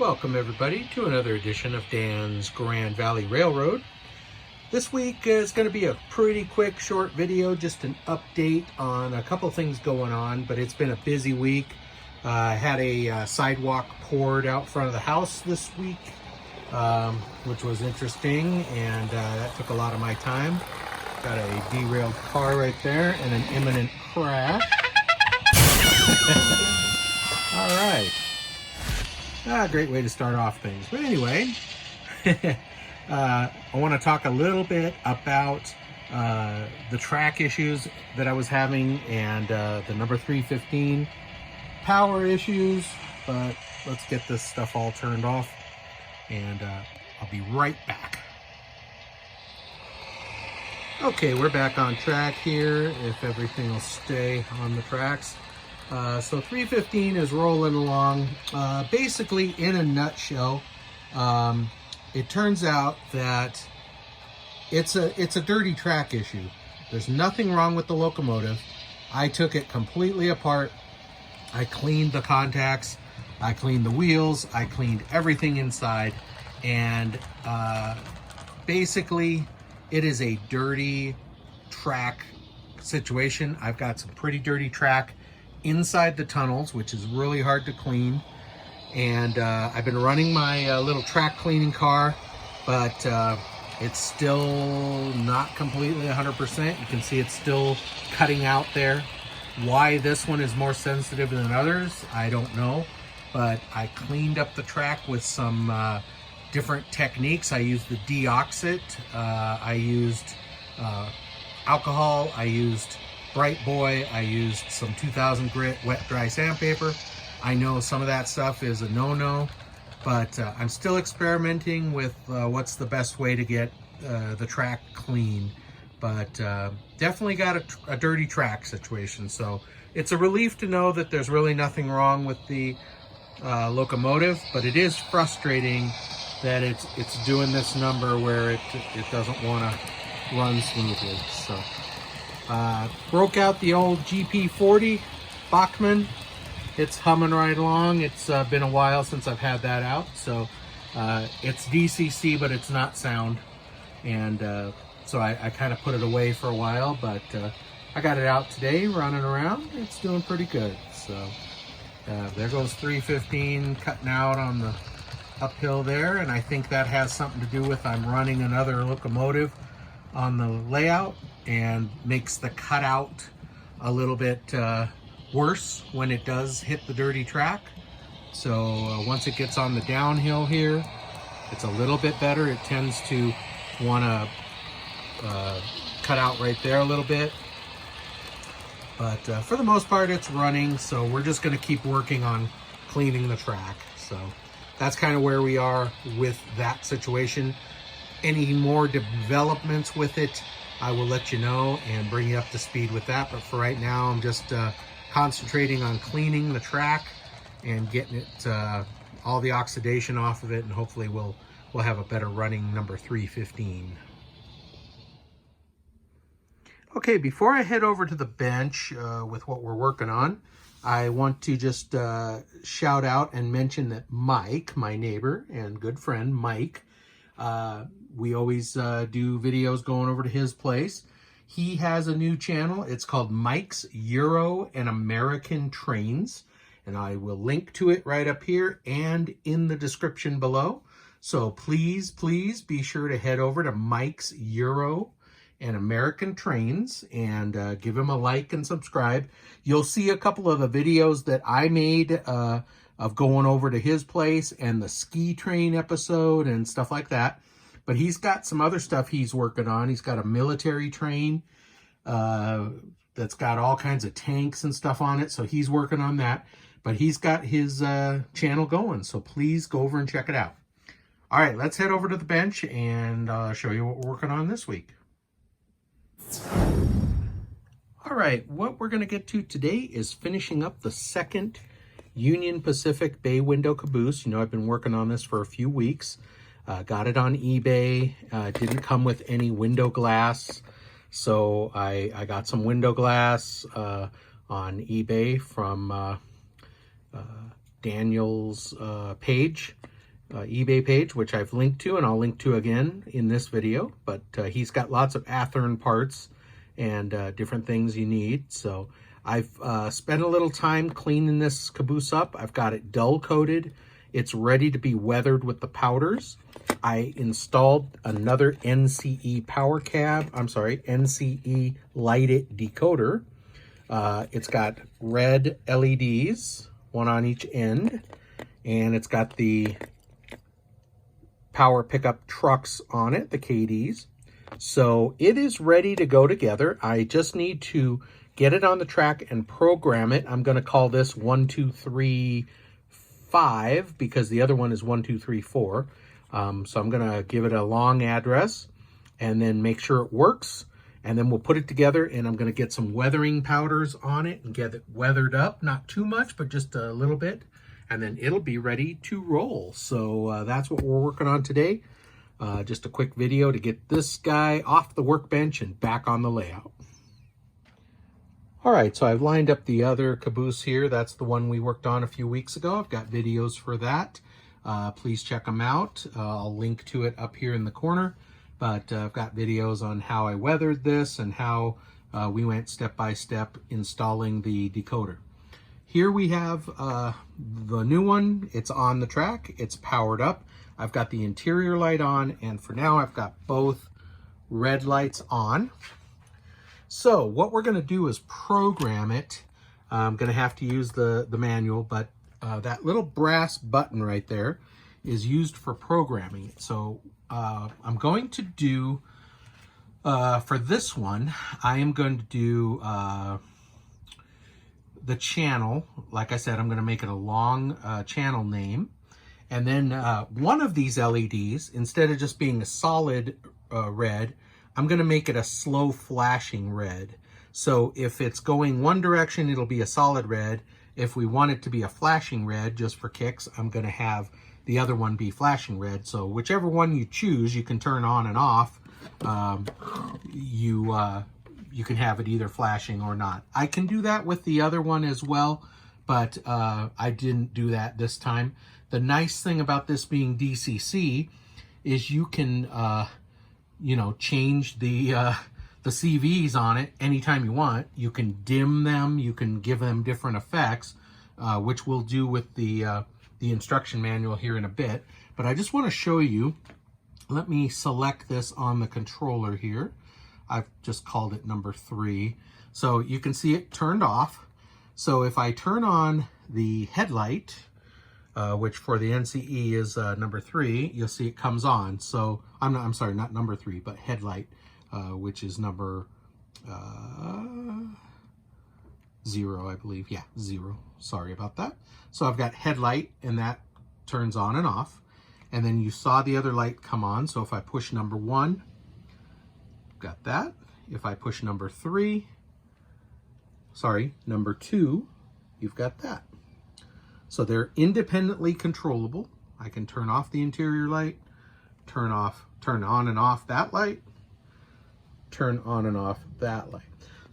Welcome everybody to another edition of Dan's Grand Valley Railroad. This week is going to be a pretty quick short video, just an update on a couple things going on, but it's been a busy week. I had a sidewalk poured out front of the house this week, which was interesting, and that took a lot of my time. Got a derailed car right there and an imminent crash. All right. Great way to start off things. But anyway, I want to talk a little bit about the track issues that I was having and the number 315 power issues. But let's get this stuff all turned off and I'll be right back. Okay, we're back on track here, if everything will stay on the tracks. So 315 is rolling along. Basically, in a nutshell, it turns out that it's a dirty track issue. There's nothing wrong with the locomotive. I took it completely apart. I cleaned the contacts, I cleaned the wheels, I cleaned everything inside, and basically it is a dirty track situation. I've got some pretty dirty track inside the tunnels, which is really hard to clean, and I've been running my little track cleaning car, but it's still not completely 100%. You can see it's still cutting out there. Why this one is more sensitive than others, I don't know, but I cleaned up the track with some different techniques. I used the deoxit, I used alcohol, I used Bright Boy, I used some 2000 grit wet dry sandpaper. I know some of that stuff is a no-no, but I'm still experimenting with what's the best way to get the track clean. But definitely got a dirty track situation, so it's a relief to know that there's really nothing wrong with the locomotive, but it is frustrating that it's doing this number where it doesn't want to run smoothly. So broke out the old GP40 Bachmann. It's humming right along. It's been a while since I've had that out, so it's DCC, but it's not sound, and so I kind of put it away for a while, but I got it out today running around. It's doing pretty good. So there goes 315 cutting out on the uphill there, and I think that has something to do with I'm running another locomotive on the layout, and makes the cutout a little bit worse when it does hit the dirty track. So once it gets on the downhill here, it's a little bit better. It tends to want to cut out right there a little bit, but for the most part it's running, so we're just going to keep working on cleaning the track. So that's kind of where we are with that situation. Any more developments with it, I will let you know and bring you up to speed with that. But for right now, I'm just concentrating on cleaning the track and getting it all the oxidation off of it, and hopefully we'll have a better running number 315. Okay, before I head over to the bench with what we're working on, I want to just shout out and mention that Mike, my neighbor and good friend Mike, we always do videos going over to his place. He has a new channel. It's called Mike's Euro and American Trains, and I will link to it right up here and in the description below. So please be sure to head over to Mike's Euro and American Trains and give him a like and subscribe. You'll see a couple of the videos that I made of going over to his place and the ski train episode and stuff like that. But he's got some other stuff he's working on. He's got a military train that's got all kinds of tanks and stuff on it, so he's working on that. But he's got his channel going, so please go over and check it out. All right, let's head over to the bench and show you what we're working on this week. All right, what we're going to get to today is finishing up the second Union Pacific bay window caboose. You know, I've been working on this for a few weeks. Got it on eBay. Didn't come with any window glass, so I got some window glass on eBay from Daniel's page, eBay page, which I've linked to and I'll link to again in this video. But he's got lots of Athearn parts and different things you need. So I've spent a little time cleaning this caboose up. I've got it dull coated. It's ready to be weathered with the powders. I installed another NCE NCE Light It decoder. It's got red LEDs, one on each end, and it's got the power pickup trucks on it, the KDs. So it is ready to go together. I just need to get it on the track and program it. I'm going to call this 1, 2, 3, 5 because the other one is 1, 2, 3, 4. So I'm going to give it a long address and then make sure it works. And then we'll put it together, and I'm going to get some weathering powders on it and get it weathered up. Not too much, but just a little bit. And then it'll be ready to roll. So that's what we're working on today. Just a quick video to get this guy off the workbench and back on the layout. All right, so I've lined up the other caboose here. That's the one we worked on a few weeks ago. I've got videos for that. Please check them out. I'll link to it up here in the corner. But I've got videos on how I weathered this and how we went step by step installing the decoder. Here we have the new one. It's on the track. It's powered up. I've got the interior light on, and for now I've got both red lights on. So what we're going to do is program it. I'm going to have to use the manual, but that little brass button right there is used for programming it. So I'm going to do, for this one, I am going to do the channel. Like I said, I'm going to make it a long channel name. And then one of these LEDs, instead of just being a solid red, I'm going to make it a slow flashing red. So if it's going one direction, it'll be a solid red. If we want it to be a flashing red, just for kicks, I'm going to have the other one be flashing red. So whichever one you choose, you can turn on and off. You can have it either flashing or not. I can do that with the other one as well, but I didn't do that this time. The nice thing about this being DCC is you can change the CVs on it anytime you want. You can dim them, you can give them different effects, which we'll do with the instruction manual here in a bit. But I just want to show you, let me select this on the controller here. I've just called it number 3. So you can see it turned off. So if I turn on the headlight, which for the NCE is number 3, you'll see it comes on. So I'm sorry, not number 3, but headlight, which is number 0, I believe. Yeah, 0. Sorry about that. So I've got headlight, and that turns on and off. And then you saw the other light come on. So if I push number 1, got that. If I push number 3, sorry, number 2, you've got that. So they're independently controllable. I can turn off the interior light, turn on and off that light, turn on and off that light.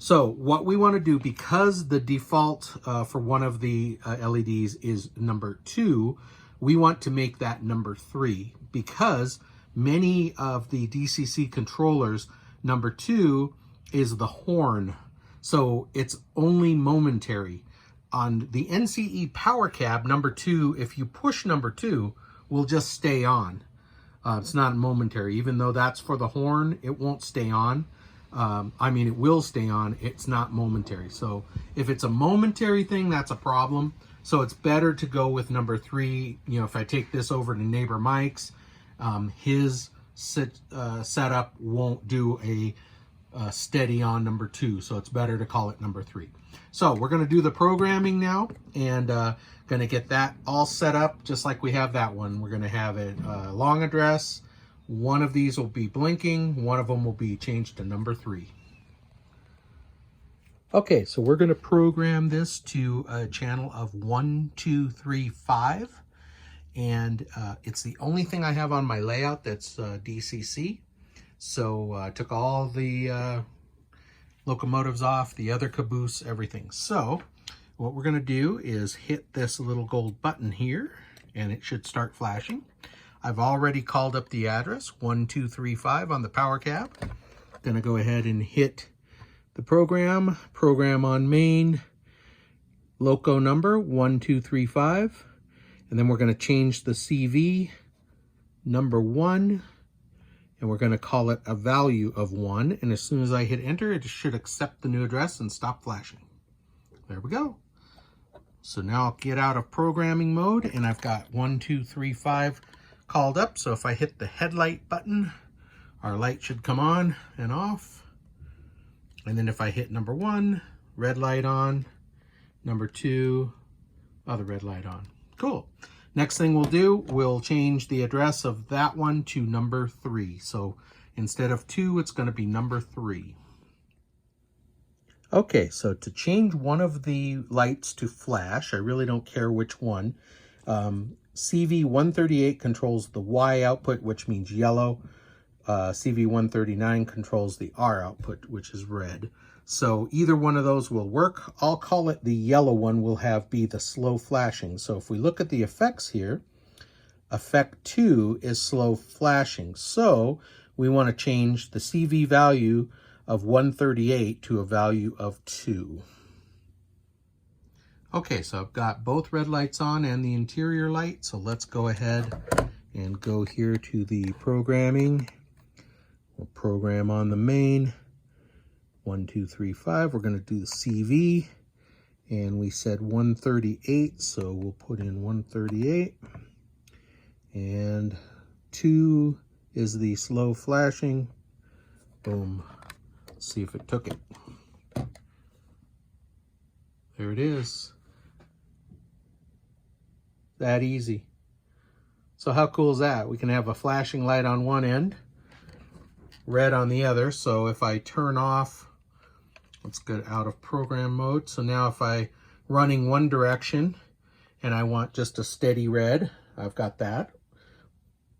So what we want to do, because the default for one of the LEDs is number 2, we want to make that number 3, because many of the DCC controllers, number 2 is the horn. So it's only momentary. On the NCE power cab, number 2, if you push number 2, will just stay on. It's not momentary. Even though that's for the horn, it won't stay on. I mean, it will stay on. It's not momentary. So if it's a momentary thing, that's a problem. So it's better to go with number 3. You know, if I take this over to neighbor Mike's, his setup won't do a steady on number 2. So it's better to call it number 3. So we're going to do the programming now, and going to get that all set up just like we have that one. We're going to have it long address. One of these will be blinking. One of them will be changed to number 3. Okay, so we're going to program this to a channel of 1, 2, 3, 5. And it's the only thing I have on my layout that's DCC. So I took all the locomotives off, the other caboose, everything. So what we're going to do is hit this little gold button here, and it should start flashing. I've already called up the address, 1235 on the power cab. Gonna go ahead and hit the program on main, loco number 1235, and then we're gonna change the CV number 1, and we're gonna call it a value of 1, and as soon as I hit enter, it should accept the new address and stop flashing. There we go. So now I'll get out of programming mode, and I've got 1235 called up. So if I hit the headlight button, our light should come on and off. And then if I hit number 1, red light on, number 2, other red light on. Cool. Next thing we'll do, we'll change the address of that one to number 3. So instead of 2, it's going to be number 3. Okay, so to change one of the lights to flash, I really don't care which one. CV138 controls the Y output, which means yellow. CV139 controls the R output, which is red. So either one of those will work. I'll call it the yellow one will be the slow flashing. So if we look at the effects here, effect 2 is slow flashing. So we want to change the CV value of 138 to a value of 2. Okay, so I've got both red lights on and the interior light. So let's go ahead and go here to the programming. We'll program on the main, 1235. We're going to do the CV, and we said 138, so we'll put in 138. And 2 is the slow flashing. Boom. Let's see if it took it. There it is. That easy. So how cool is that? We can have a flashing light on one end, red on the other. So if I turn off, let's get out of program mode. So now if I running one direction and I want just a steady red, I've got that.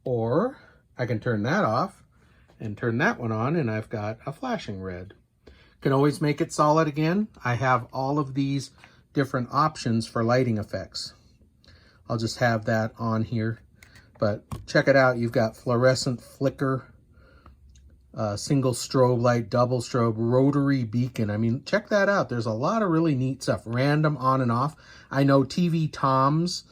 Or I can turn that off and turn that one on, and I've got a flashing red. Can always make it solid again. I have all of these different options for lighting effects. I'll just have that on here, but check it out. You've got fluorescent flicker, single strobe light, double strobe, rotary beacon. I mean, check that out. There's a lot of really neat stuff. Random on and off. I know tvtoms,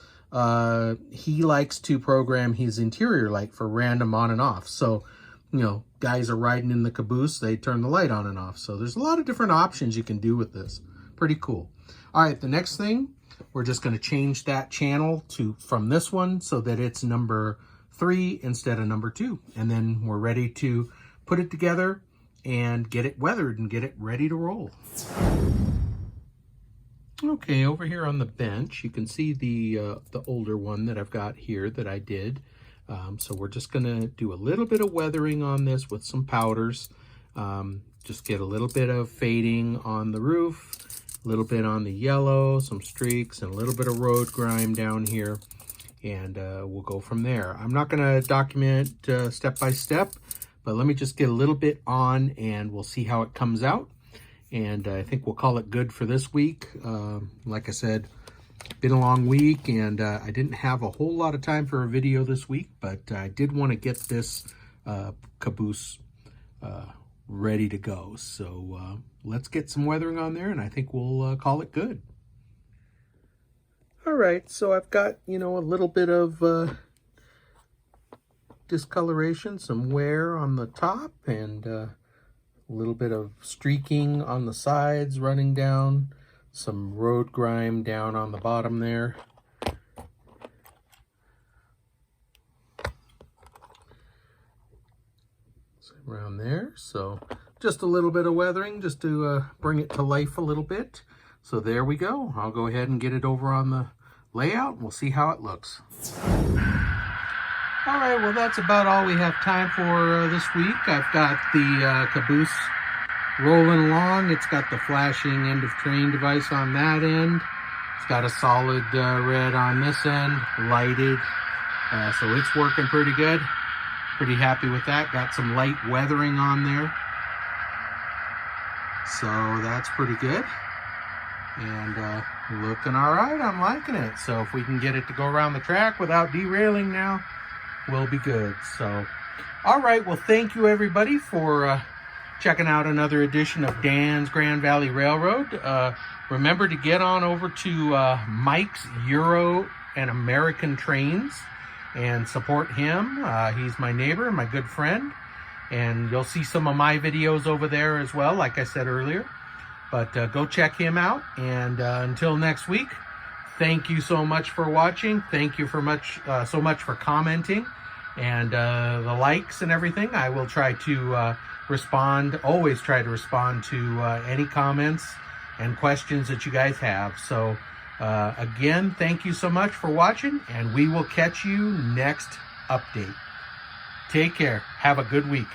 he likes to program his interior light for random on and off. So, you know, guys are riding in the Caboose, they turn the light on and off. So there's a lot of different options you can do with this. Pretty cool. All right, the next thing, we're just going to change that channel from this one so that it's number 3 instead of number 2. And then we're ready to put it together and get it weathered and get it ready to roll. Okay, over here on the bench, you can see the older one that I've got here that I did. So we're just gonna do a little bit of weathering on this with some powders. Just get a little bit of fading on the roof, a little bit on the yellow, some streaks, and a little bit of road grime down here. And we'll go from there. I'm not gonna document step by step, but let me just get a little bit on and we'll see how it comes out. And I think we'll call it good for this week. Like I said, been a long week, and I didn't have a whole lot of time for a video this week, but I did want to get this Caboose ready to go. So let's get some weathering on there, and I think we'll call it good. All right, so I've got, you know, a little bit of discoloration, some wear on the top, and a little bit of streaking on the sides running down. Some road grime down on the bottom there. So around there. So just a little bit of weathering just to bring it to life a little bit. So there we go. I'll go ahead and get it over on the layout and we'll see how it looks. All right, well, that's about all we have time for this week. I've got the Caboose rolling along. It's got the flashing end of train device on that end. It's got a solid red on this end, lighted. So it's working pretty good. Pretty happy with that. Got some light weathering on there. So that's pretty good. And looking all right. I'm liking it. So if we can get it to go around the track without derailing now, will be good. So, all right. Well, thank you everybody for checking out another edition of Dan's Grand Valley Railroad. Remember to get on over to Mike's Euro and American Trains and support him. He's my neighbor, my good friend, and you'll see some of my videos over there as well, like I said earlier. But go check him out, and until next week, thank you so much for watching. Thank you so much for commenting and the likes and everything. I will try to always try to respond to any comments and questions that you guys have. So again, thank you so much for watching, and we will catch you next update. Take care. Have a good week.